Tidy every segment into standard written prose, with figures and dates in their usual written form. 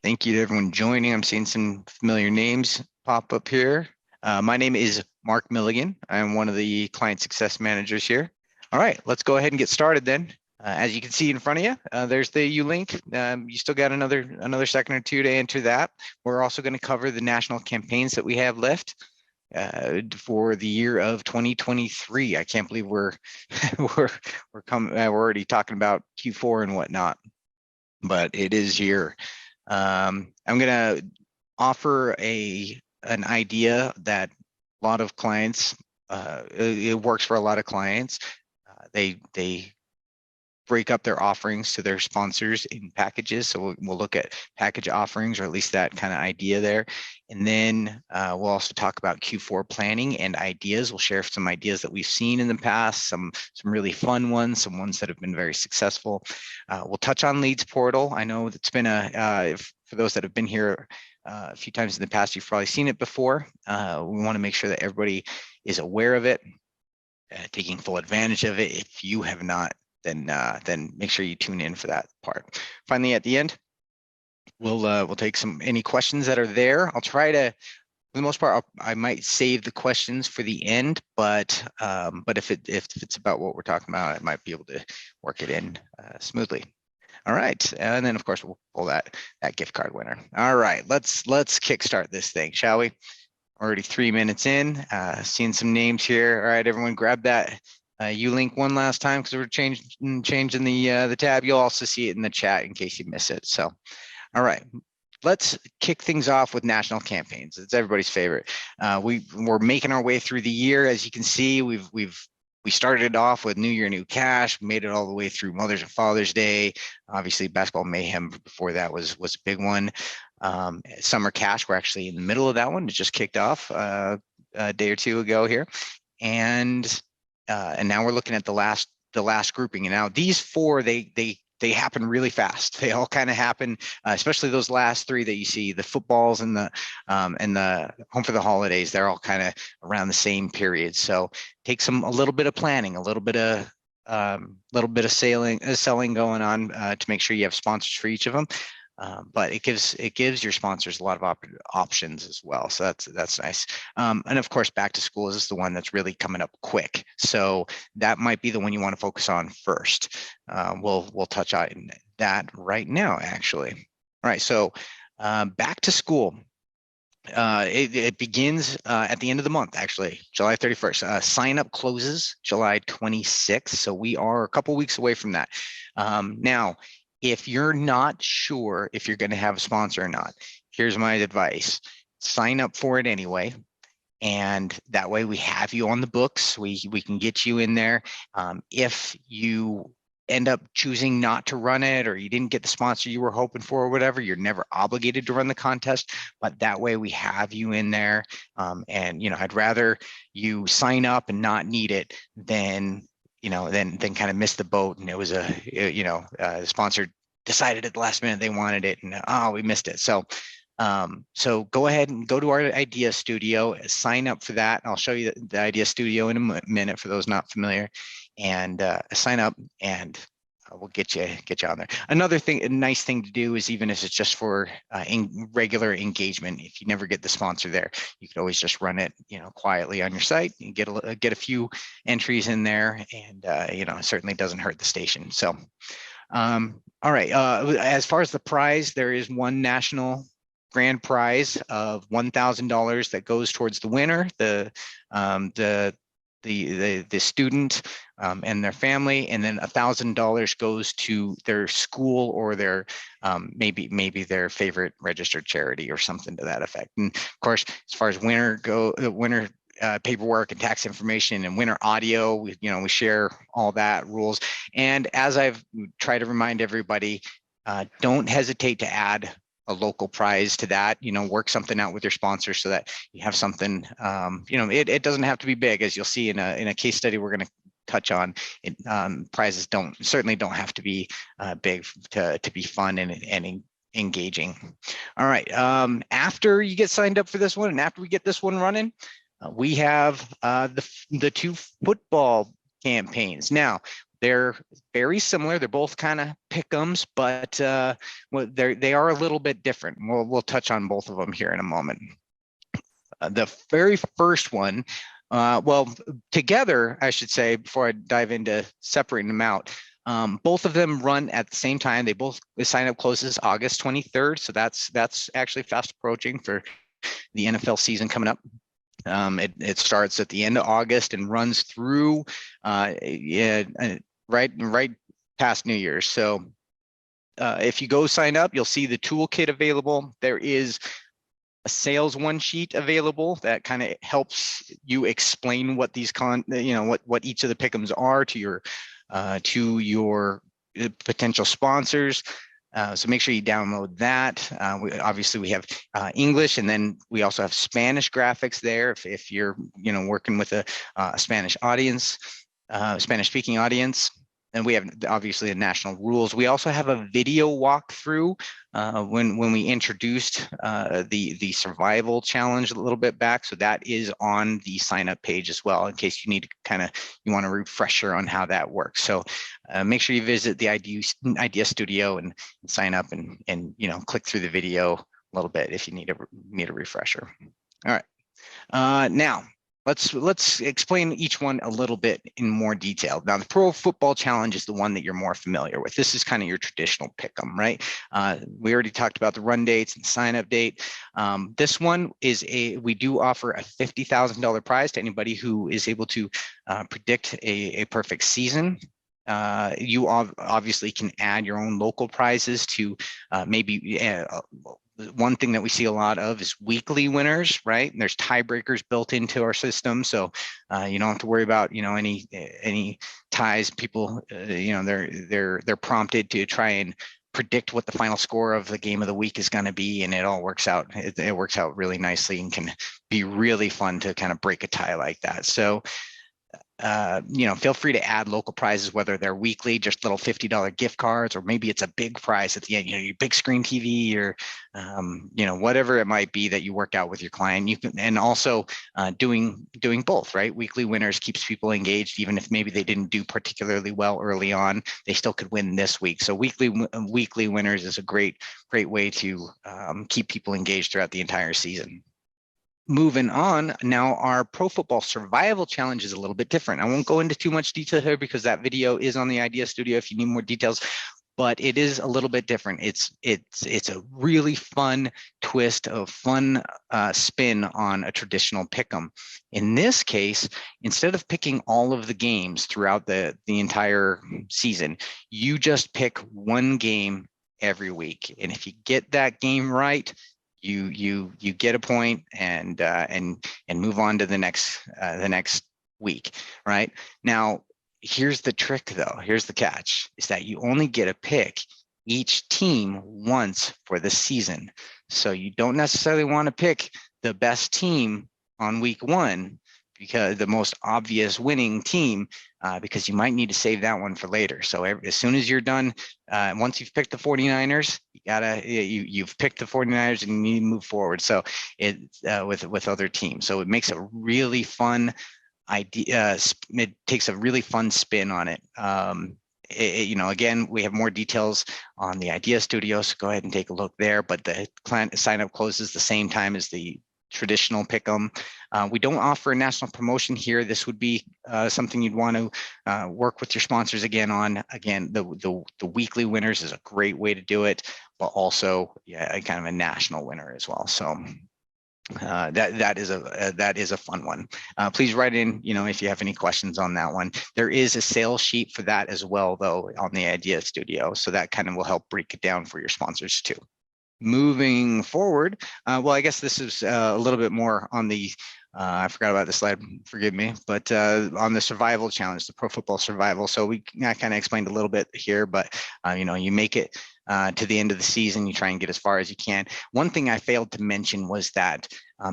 Thank you to everyone joining. I'm seeing some familiar names pop up here. My name is Mark Milligan. I'm one of the client success managers here. All right, let's go ahead and get started then. As you can see in front of you, there's the U-Link. You still got another second or two to enter that. We're also going to cover the national campaigns that we have left for the year of 2023. I can't believe we're already talking about Q4 and whatnot, but it is here. I'm going to offer an idea that a lot of clients, it works for a lot of clients. They break up their offerings to their sponsors in packages. So we'll look at package offerings, or at least that kind of idea there. And then we'll also talk about Q4 planning and ideas. We'll share some ideas that we've seen in the past, some really fun ones, some ones that have been very successful. We'll touch on Leads Portal. I know it's been for those that have been here a few times in the past, you've probably seen it before. We want to make sure that everybody is aware of it, taking full advantage of it. If you have not, then make sure you tune in for that part. Finally, at the end, we'll take any questions that are there. I'll try to, for the most part, I might save the questions for the end, but if it's about what we're talking about, I might be able to work it in smoothly. All right, and then of course we'll pull that gift card winner. All right, let's kickstart this thing, shall we? Already 3 minutes in, seeing some names here. All right, everyone, grab that U-Link one last time, because we're changing the tab. You'll also see it in the chat in case you miss it. So, all right, let's kick things off with national campaigns. It's everybody's favorite. We're making our way through the year. As you can see, we started off with New Year, New Cash, made it all the way through Mother's and Father's Day. Obviously, Basketball Mayhem before that was a big one. Summer Cash, we're actually in the middle of that one. It just kicked off a day or two ago here, and now we're looking at the last grouping. And now these four, they happen really fast. They all kind of happen, especially those last three that you see, the footballs and the Home for the Holidays. They're all kind of around the same period. So takes a little bit of planning, a little bit of selling going on to make sure you have sponsors for each of them. But it gives your sponsors a lot of options as well. So that's nice. And of course, back to school is the one that's really coming up quick. So that might be the one you want to focus on first. We'll touch on that right now, actually. All right. So back to school. It begins at the end of the month, actually, July 31st. Sign up closes July 26th. So we are a couple weeks away from that. Now, if you're not sure if you're going to have a sponsor or not, here's my advice. Sign up for it anyway. And that way we have you on the books. We can get you in there. If you end up choosing not to run it, or you didn't get the sponsor you were hoping for or whatever, you're never obligated to run the contest, but that way we have you in there. And, I'd rather you sign up and not need it than then kind of miss the boat. And it was the sponsor decided at the last minute they wanted it, and we missed it. So go ahead and go to our Idea Studio, sign up for that. I'll show you the Idea Studio in a minute for those not familiar, and sign up, and we'll get you on there. Another thing, a nice thing to do is, even if it's just for regular engagement, if you never get the sponsor there, you could always just run it, quietly on your site and get a few entries in there, and it certainly doesn't hurt the station. So, all right. As far as the prize, there is one national grand prize of $1,000 that goes towards the winner, the student and their family, and then $1,000 goes to their school or their maybe their favorite registered charity or something to that effect. And of course, as far as winner paperwork and tax information and winner audio, we share all that rules. And as I've tried to remind everybody, don't hesitate to add a local prize to that. Work something out with your sponsor so that you have something. It doesn't have to be big, as you'll see in a case study we're going to touch on. Prizes certainly don't have to be big to be fun and engaging. All right. After you get signed up for this one, and after we get this one running, we have the two football campaigns. Now, They're very similar. They're both kind of pick'ems, but well, they are a little bit different. We'll touch on both of them here in a moment. The very first one, well, together, I should say, before I dive into separating them out, both of them run at the same time. The sign up closes August 23rd, so that's actually fast approaching for the NFL season coming up. It starts at the end of August and runs through right past New Year's. So if you go sign up, you'll see the toolkit available. There is a sales one sheet available that kind of helps you explain what these what each of the pick'ems are to your potential sponsors. So make sure you download that. Obviously we have English, and then we also have Spanish graphics there if you're working with a Spanish audience, Spanish speaking audience. And we have obviously the national rules. We also have a video walkthrough when we introduced the survival challenge a little bit back. So that is on the sign up page as well, in case you need to you want a refresher on how that works. So make sure you visit the Idea Studio and sign up and click through the video a little bit if you need a refresher. All right, now. Let's explain each one a little bit in more detail. Now, the Pro Football Challenge is the one that you're more familiar with. This is kind of your traditional pick'em, right? We already talked about the run dates and sign-up date. This one is we do offer a $50,000 prize to anybody who is able to predict a perfect season. You obviously can add your own local prizes to maybe one thing that we see a lot of is weekly winners, right? And there's tiebreakers built into our system, so you don't have to worry about any ties. People, they're prompted to try and predict what the final score of the game of the week is going to be, and it all works out. It works out really nicely and can be really fun to kind of break a tie like that. So. Feel free to add local prizes, whether they're weekly, just little $50 gift cards, or maybe it's a big prize at the end, your big screen TV, or whatever it might be that you work out with your client. You can, and also doing both, right? Weekly winners keeps people engaged, even if maybe they didn't do particularly well early on, they still could win this week. So weekly winners is a great way to keep people engaged throughout the entire season. Moving on, now our Pro Football Survival Challenge is a little bit different. I won't go into too much detail here because that video is on the Idea Studio if you need more details, but it is a little bit different. It's a really fun twist, of fun spin on a traditional pick'em. In this case, instead of picking all of the games throughout the entire season, you just pick one game every week, and if you get that game right, you get a point and move on to the next week, right? Now, here's the trick though. Here's the catch, is that you only get to pick each team once for the season. So you don't necessarily want to pick the best team on week one, because the most obvious winning team, because you might need to save that one for later. So as soon as you're done, once you've picked the 49ers, you've picked the 49ers and you need to move forward. So with other teams. So it makes a really fun idea. It takes a really fun spin on it. Again, we have more details on the Idea Studio, so go ahead and take a look there. But the client sign up closes the same time as the traditional pick'em. We don't offer a national promotion here. This would be something you'd want to work with your sponsors again on. Again, the weekly winners is a great way to do it, but also kind of a national winner as well. So that is a fun one. Please write in, if you have any questions on that one. There is a sales sheet for that as well, though, on the Idea Studio, so that kind of will help break it down for your sponsors too. Moving forward, well, I guess this is a little bit more on the, I forgot about this slide, forgive me, but on the survival challenge, the Pro Football Survival. So I kind of explained a little bit here, but you make it to the end of the season, you try and get as far as you can. One thing I failed to mention was that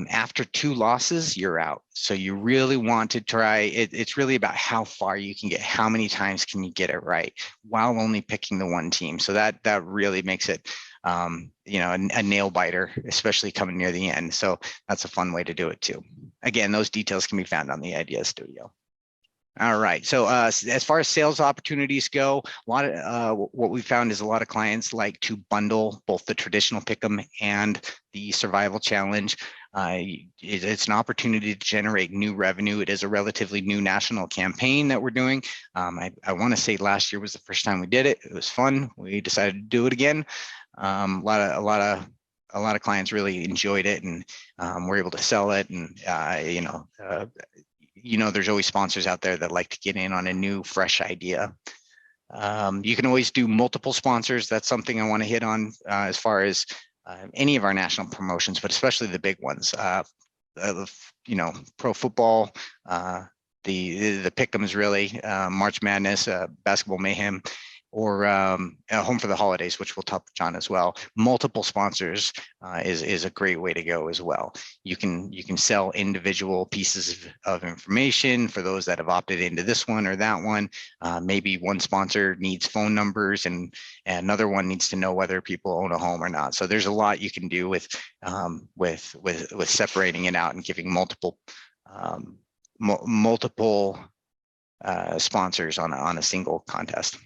after 2 losses, you're out. So you really want to try, it's really about how far you can get, how many times can you get it right while only picking the one team. So that really makes it a nail biter, especially coming near the end. So that's a fun way to do it too. Again, those details can be found on the Idea Studio. All right. So as far as sales opportunities go, a lot of what we found is a lot of clients like to bundle both the traditional pick'em and the survival challenge. It's an opportunity to generate new revenue. It is a relatively new national campaign that we're doing. I want to say last year was the first time we did it. It was fun. We decided to do it again. A lot of clients really enjoyed it, and we're able to sell it. And there's always sponsors out there that like to get in on a new, fresh idea. You can always do multiple sponsors. That's something I want to hit on as far as any of our national promotions, but especially the big ones. Pro football, the Pick'ems, really, March Madness, Basketball Mayhem, or Home for the Holidays, which we'll touch on as well. Multiple sponsors is a great way to go as well. You can sell individual pieces of information for those that have opted into this one or that one. Maybe one sponsor needs phone numbers, and another one needs to know whether people own a home or not. So there's a lot you can do with separating it out and giving multiple sponsors on a single contest.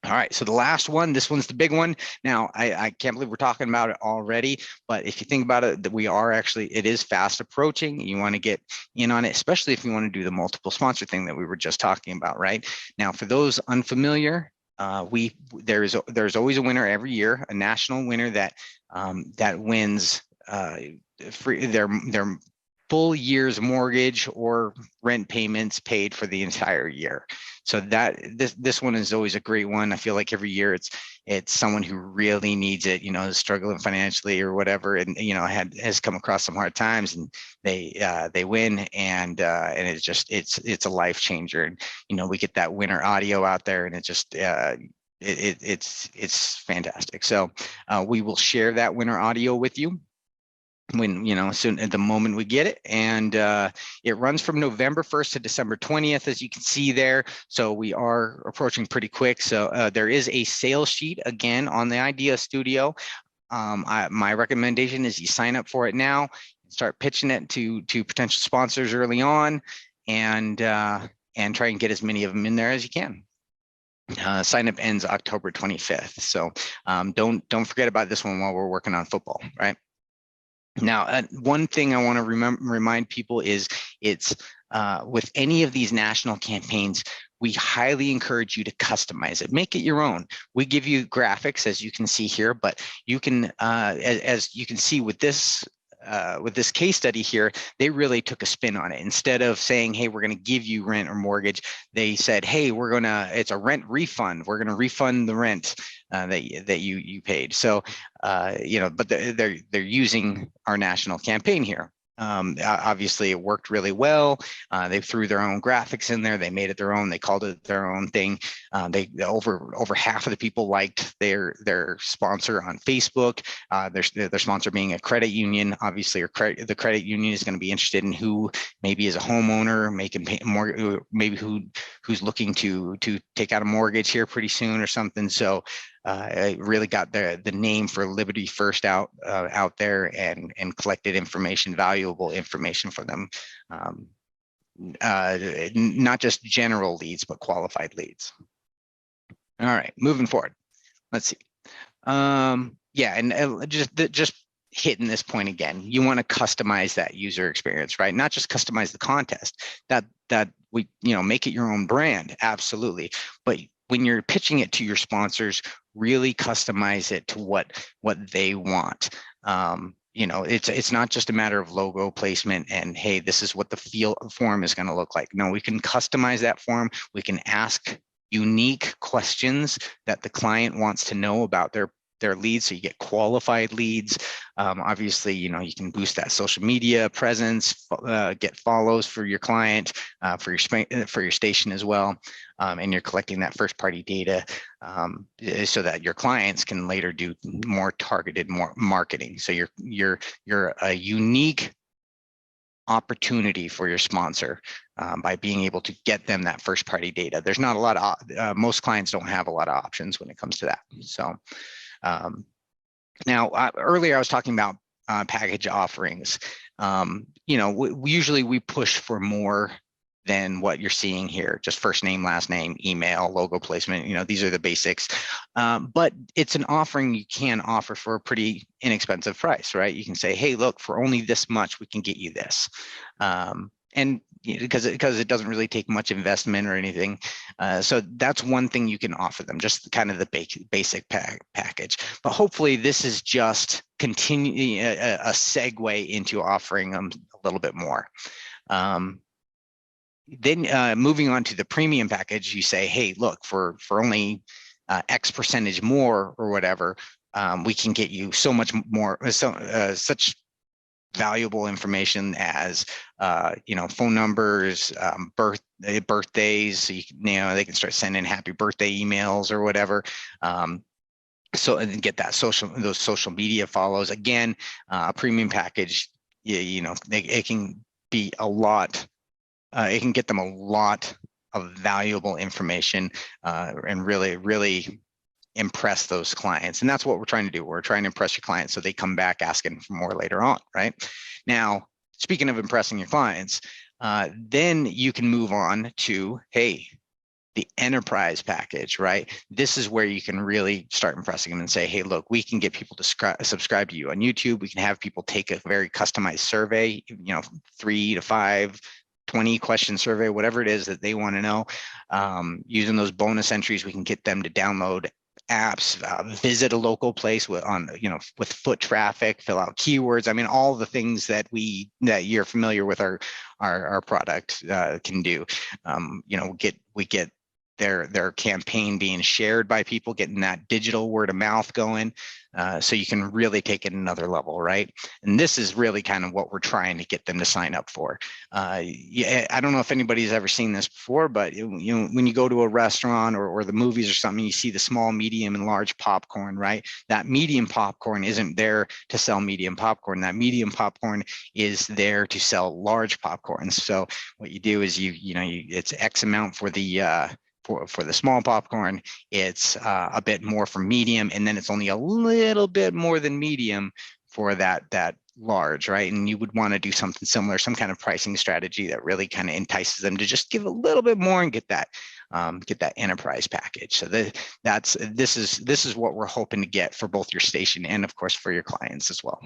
All right, so the last one, this one's the big one. Now, I can't believe we're talking about it already, but if you think about it, that it is fast approaching. You want to get in on it, especially if you want to do the multiple sponsor thing that we were just talking about, right? Now, for those unfamiliar, there's always a winner every year, a national winner that wins their full year's mortgage or rent payments paid for the entire year. So this one is always a great one. I feel like every year it's someone who really needs it, struggling financially or whatever, and has come across some hard times, and they win, and it's a life changer. And we get that winner audio out there, and it just it's fantastic. So we will share that winner audio with you when soon at the moment we get it, and it runs from November 1st to December 20th, as you can see there. So we are approaching pretty quick. So there is a sales sheet again on the Idea Studio. My recommendation is you sign up for it now, start pitching it to potential sponsors early on, and try and get as many of them in there as you can. Sign up ends October 25th. So don't forget about this one while we're working on football, right? Now, one thing I want to remind people is it's with any of these national campaigns, we highly encourage you to customize it. Make it your own. We give you graphics, as you can see here, but you can, as you can see with this case study here, they really took a spin on it. Instead of saying, hey, we're going to give you rent or mortgage, they said, hey, it's a rent refund. We're going to refund the rent that you paid. So, but they're using our national campaign here. Obviously, it worked really well. They threw their own graphics in there. They made it their own. They called it their own thing. Over half of the people liked their sponsor on Facebook. Their sponsor being a credit union. Obviously, the credit union is going to be interested in who maybe is a homeowner, making more, maybe who's looking to take out a mortgage here pretty soon or something. So I really got the name for Liberty First out there, and collected valuable information for them. Not just general leads, but qualified leads. All right, moving forward. Let's see. Yeah, and just hitting this point again, you want to customize that user experience, right? Not just customize the contest. That we make it your own brand, absolutely. But when you're pitching it to your sponsors, really customize it to what they want. It's not just a matter of logo placement and, hey, this is what the form is going to look like. No, we can customize that form. We can ask unique questions that the client wants to know about their leads, so you get qualified leads. Obviously, you can boost that social media presence, get follows for your client, for your station as well, and you're collecting that first party data so that your clients can later do more targeted marketing. So you're a unique opportunity for your sponsor by being able to get them that first party data. There's not a lot of most clients don't have a lot of options when it comes to that. So now earlier I was talking about package offerings. Usually we push for more than what you're seeing here. Just first name, last name, email, logo placement. These are the basics. But it's an offering you can offer for a pretty inexpensive price, right? You can say, hey, look, for only this much, we can get you this. And because it doesn't really take much investment or anything. So that's one thing you can offer them, just kind of the basic package. But hopefully this is just continue a segue into offering them a little bit more. Then moving on to the premium package, you say, hey, look, for only X percentage more or whatever, we can get you so much more, such valuable information as phone numbers, birthdays. So they can start sending happy birthday emails or whatever. So and get those social media follows. Again, a premium package, it can be a lot. It can get them a lot of valuable information and really impress those clients. And that's what we're trying to do. We're trying to impress your clients so they come back asking for more later on, right? Now, speaking of impressing your clients, then you can move on to, hey, the enterprise package, right? This is where you can really start impressing them and say, hey, look, we can get people to subscribe to you on YouTube. We can have people take a very customized survey, 3 to 5, 20 question survey, whatever it is that they want to know. Using those bonus entries, we can get them to download apps, visit a local place with foot traffic, fill out keywords. I mean, all the things that you're familiar with our product can do. We get their campaign being shared by people, getting that digital word of mouth going, so you can really take it another level, right? And this is really kind of what we're trying to get them to sign up for. I don't know if anybody's ever seen this before, but when you go to a restaurant or the movies or something, you see the small, medium, and large popcorn, right? That medium popcorn isn't there to sell medium popcorn. That medium popcorn is there to sell large popcorn. So what you do is it's X amount for the for the small popcorn, it's a bit more for medium, and then it's only a little bit more than medium for that large, right? And you would want to do something similar, some kind of pricing strategy that really kind of entices them to just give a little bit more and get that enterprise package. So this is what we're hoping to get for both your station and, of course, for your clients as well.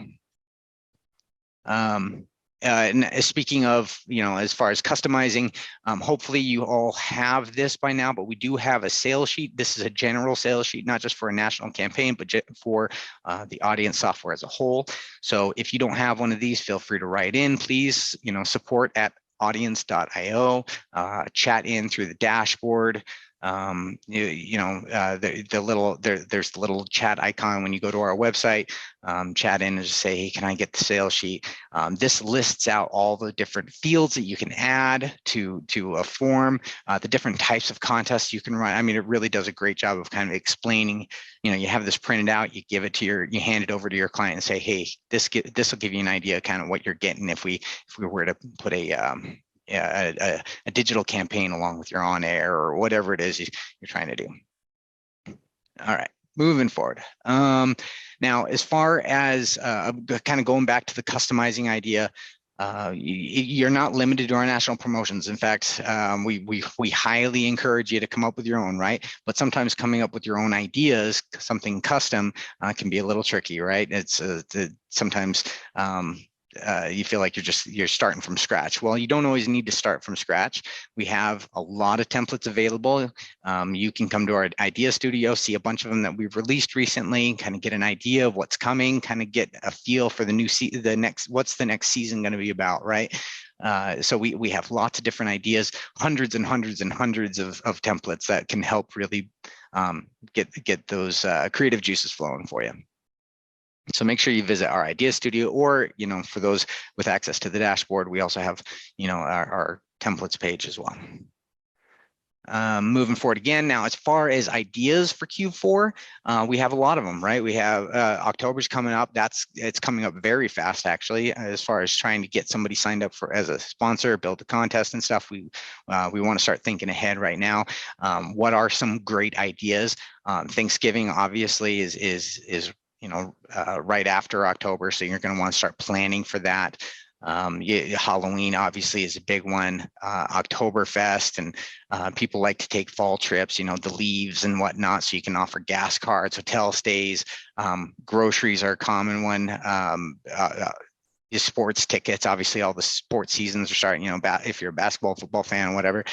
And speaking of, as far as customizing, hopefully you all have this by now, but we do have a sales sheet. This is a general sales sheet, not just for a national campaign, but for the audience software as a whole. So if you don't have one of these, feel free to write in, please, support at audience.io, chat in through the dashboard. There's the little chat icon when you go to our website. Chat in and just say, hey, can I get the sales sheet? This lists out all the different fields that you can add to a form, the different types of contests you can run. I mean, it really does a great job of kind of explaining. You have this printed out, you hand it over to your client and say, hey, this will give you an idea of kind of what you're getting if we were to put a digital campaign along with your on air or whatever it is you're trying to do. All right, moving forward. Now, as far as kind of going back to the customizing idea, you're not limited to our national promotions. In fact, we highly encourage you to come up with your own, right? But sometimes coming up with your own ideas, something custom, can be a little tricky, right? It's sometimes you feel like you're starting from scratch. Well, you don't always need to start from scratch. We have a lot of templates available. You can come to our idea studio, see a bunch of them that we've released recently, kind of get an idea of what's coming, kind of get a feel for what's the next season going to be about, right? So we have lots of different ideas, hundreds and hundreds and hundreds of templates that can help really get those creative juices flowing for you. So make sure you visit our idea studio, or, for those with access to the dashboard, we also have, our templates page as well. Moving forward again, now, as far as ideas for Q4, we have a lot of them, right? We have October's coming up. It's coming up very fast, actually, as far as trying to get somebody signed up as a sponsor, build a contest and stuff. We want to start thinking ahead right now. What are some great ideas? Thanksgiving obviously is right after October, so you're going to want to start planning for that. Halloween obviously is a big one. Oktoberfest, and people like to take fall trips, the leaves and whatnot. So you can offer gas cards, hotel stays. Groceries are a common one. Sports tickets, obviously all the sports seasons are starting, if you're a basketball, football fan, whatever.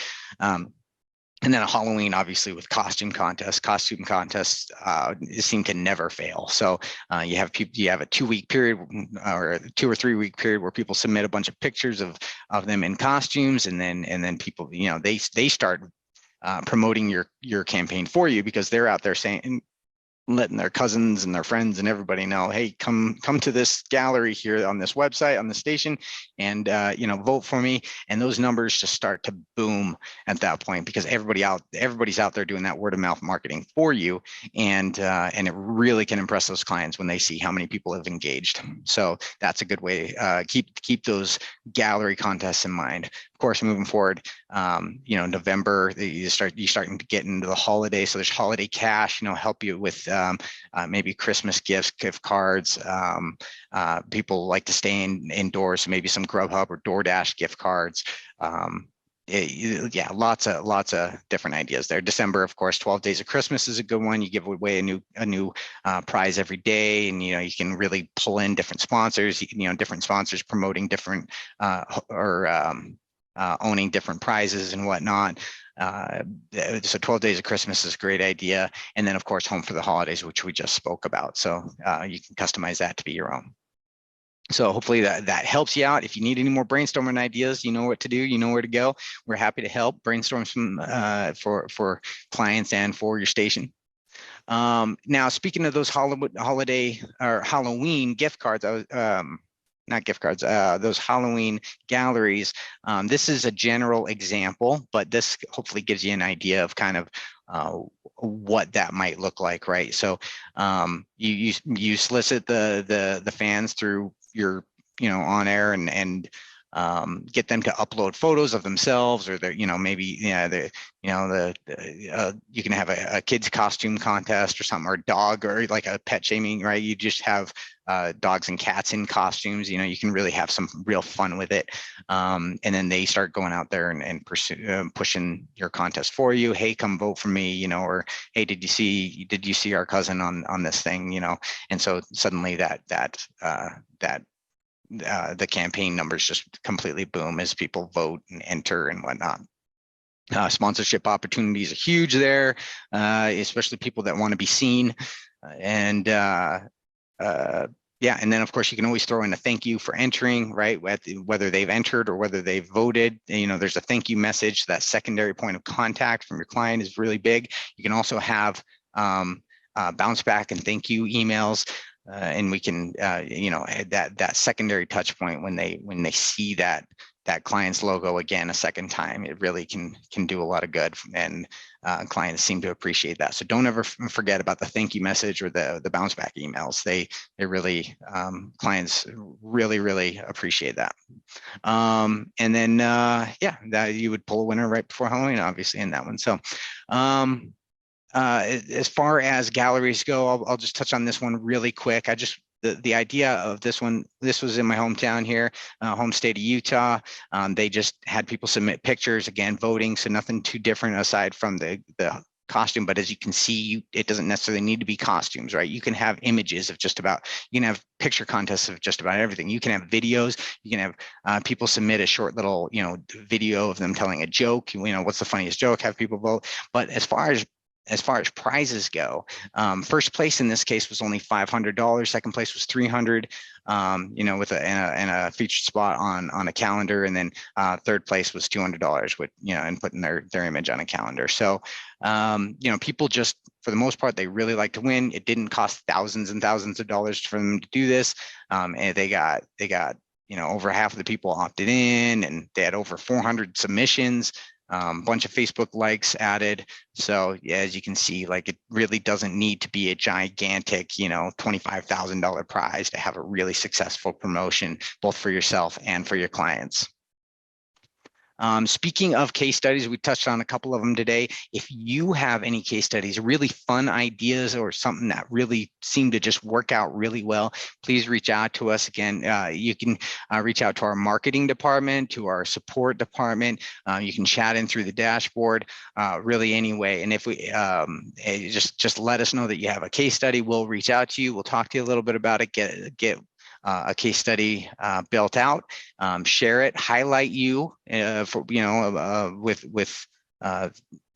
And then a Halloween, obviously, with costume contests. Costume contests seem to never fail. So you have a 2-week period or a 2 or 3 week period where people submit a bunch of pictures of them in costumes, and then people, they start promoting your campaign for you, because they're out there saying, letting their cousins and their friends and everybody know, hey, come to this gallery here on this website, on the station, and vote for me. And those numbers just start to boom at that point, because everybody's out there doing that word of mouth marketing for you, and it really can impress those clients when they see how many people have engaged. So that's a good way. Keep those gallery contests in mind. Of course, moving forward, November, you're starting to get into the holiday. So there's holiday cash, help you with maybe Christmas gifts, gift cards. People like to stay indoors, so maybe some Grubhub or DoorDash gift cards. Lots of different ideas there. December, of course, 12 Days of Christmas is a good one. You give away a new prize every day, and you can really pull in different sponsors. Different sponsors promoting different owning different prizes and whatnot. So 12 Days of Christmas is a great idea. And then, of course, Home for the Holidays, which we just spoke about. So you can customize that to be your own. So hopefully that helps you out. If you need any more brainstorming ideas, you know what to do, you know where to go. We're happy to help brainstorm some for clients and for your station. Now, speaking of those holiday or Halloween gift cards, not gift cards, those Halloween galleries. This is a general example, but this hopefully gives you an idea of kind of what that might look like, right? So you solicit the fans through your on air and get them to upload photos of themselves, or their you can have a kids costume contest or something, or a dog, or like a pet shaming, right? You just have dogs and cats in costumes. You can really have some real fun with it, and then they start going out there and pushing your contest for you. Hey, come vote for me, or hey, did you see our cousin on this thing, and so suddenly the campaign numbers just completely boom as people vote and enter and whatnot. Sponsorship opportunities are huge there, especially people that want to be seen. And and then of course you can always throw in a thank you for entering, right? Whether they've entered or whether they've voted, there's a thank you message. That secondary point of contact from your client is really big. You can also have bounce back and thank you emails. And we can, that secondary touch point when they see that client's logo again a second time, it really can do a lot of good, and clients seem to appreciate that. So don't ever forget about the thank you message or the bounce back emails. They really, clients really appreciate that. And then that you would pull a winner right before Halloween, obviously, in that one. So as far as galleries go, I'll just touch on this one really quick. The idea of this one, this was in my hometown here, home state of Utah. They just had people submit pictures, again, voting, so nothing too different aside from the costume. But as you can see, it doesn't necessarily need to be costumes, right? You can have images of you can have picture contests of just about everything. You can have videos. You can have people submit a short little, video of them telling a joke. What's the funniest joke? Have people vote. But as far as prizes go, first place in this case was only $500. Second place was $300, with a featured spot on a calendar, and then third place was $200 with and putting their image on a calendar. So people just, for the most part, they really like to win. It didn't cost thousands and thousands of dollars for them to do this, and they got over half of the people opted in, and they had over 400 submissions. Bunch of Facebook likes added. So as you can see, it really doesn't need to be a gigantic, $25,000 prize to have a really successful promotion, both for yourself and for your clients. Speaking of case studies, we touched on a couple of them today. If you have any case studies, really fun ideas or something that really seemed to just work out really well, please reach out to us. Again, you can reach out to our marketing department, to our support department. You can chat in through the dashboard, really anyway. And if we just let us know that you have a case study, we'll reach out to you. We'll talk to you a little bit about it, get a case study built out, share it, highlight you for with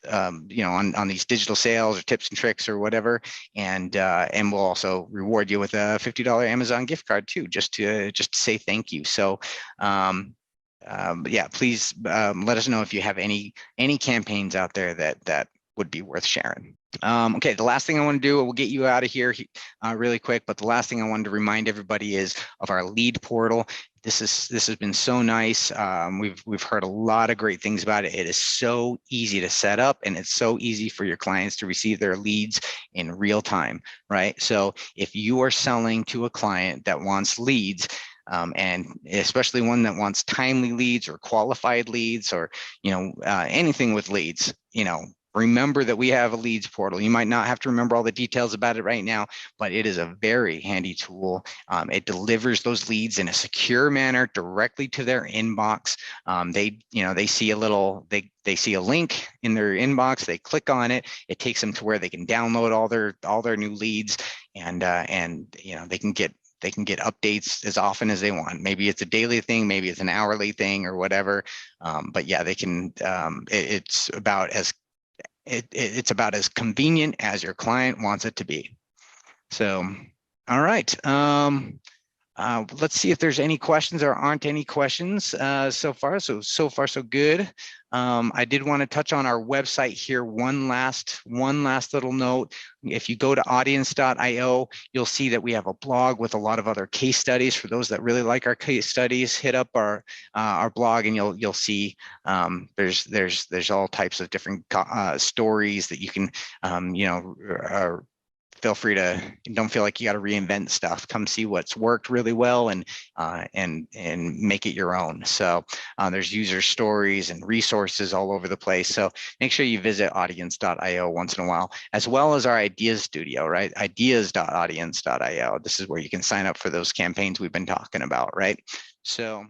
on these digital sales or tips and tricks or whatever, and we'll also reward you with a $50 Amazon gift card too, just to say thank you. So yeah, please let us know if you have any campaigns out there that would be worth sharing. Okay, the last thing I want to do, we'll get you out of here really quick, but the last thing I wanted to remind everybody is of our lead portal. This has been so nice. We've heard a lot of great things about it. It is so easy to set up, and it's so easy for your clients to receive their leads in real time, right? So if you are selling to a client that wants leads, and especially one that wants timely leads or qualified leads, or anything with leads, remember that we have a leads portal. You might not have to remember all the details about it right now, but it is a very handy tool. It delivers those leads in a secure manner directly to their inbox. They see they see a link in their inbox. They click on it. It takes them to where they can download all their new leads, and they can get updates as often as they want. Maybe it's a daily thing, maybe it's an hourly thing or whatever. But yeah, they can. It's about as convenient as your client wants it to be. So, all right. Let's see if there's any questions. Or aren't any questions so far. So far so good. I did want to touch on our website here. One last little note. If you go to audience.io, you'll see that we have a blog with a lot of other case studies. For those that really like our case studies, hit up our blog, and you'll see there's all types of different stories that you can feel free to, don't feel like you got to reinvent stuff. Come see what's worked really well and make it your own. So there's user stories and resources all over the place. So make sure you visit audience.io once in a while, as well as our ideas studio, right? Ideas.audience.io. This is where you can sign up for those campaigns we've been talking about, right? So